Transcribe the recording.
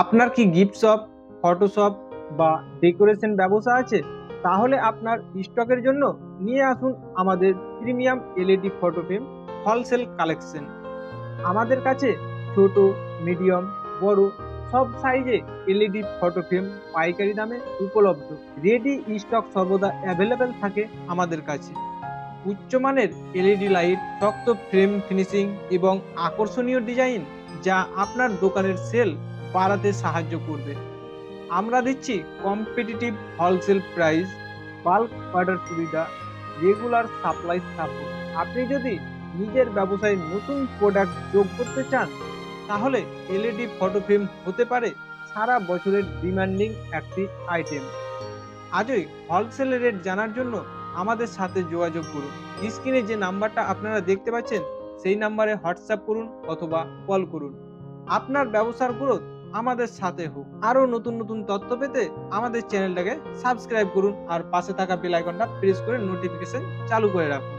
আপনার কি gift shop, Photoshop বা ডেকোরেশন ব্যবসা আছে? তাহলে আপনার স্টকের জন্য নিয়ে আসুন আমাদের premium LED photo frame wholesale collection. আমাদের কাছে ছোট, মিডিয়াম, বড় সব সাইজে এলইডি ফটো ফ্রেম পাইকারি দামে উপলব্ধ। রেডি স্টক সর্বদা অ্যাভেলেবেল থাকে আমাদের কাছে। উচ্চমানের এলইডি লাইট, শক্ত ফ্রেম ফিনিশিং এবং আকর্ষণীয় ডিজাইন যা আপনার দোকানের সেল বাড়াতে সাহায্য করবে। আমরা দিচ্ছি competitive wholesale price, bulk order সুবিধা, রেগুলার সাপ্লাই সাপোর্ট। আপনি যদি নিজের ব্যবসায় নতুন প্রোডাক্ট যোগ করতে চান, তাহলে এলইডি ফটো ফ্রেম হতে পারে সারা বছরের ডিমান্ডিং একটি আইটেম। আজই হোলসেল রেট জানার জন্য আমাদের সাথে যোগাযোগ করুন। স্ক্রিনে যে নাম্বারটা আপনারা দেখতে পাচ্ছেন সেই নাম্বারে হোয়াটসঅ্যাপ করুন অথবা কল করুন। আপনার ব্যবসার গ্রোথ আমাদের সাথে হোক। আরও নতুন নতুন তথ্য পেতে আমাদের চ্যানেলটাকে সাবস্ক্রাইব করুন আর পাশে থাকা বেল আইকনটা প্রেস করে নোটিফিকেশন চালু করে রাখুন।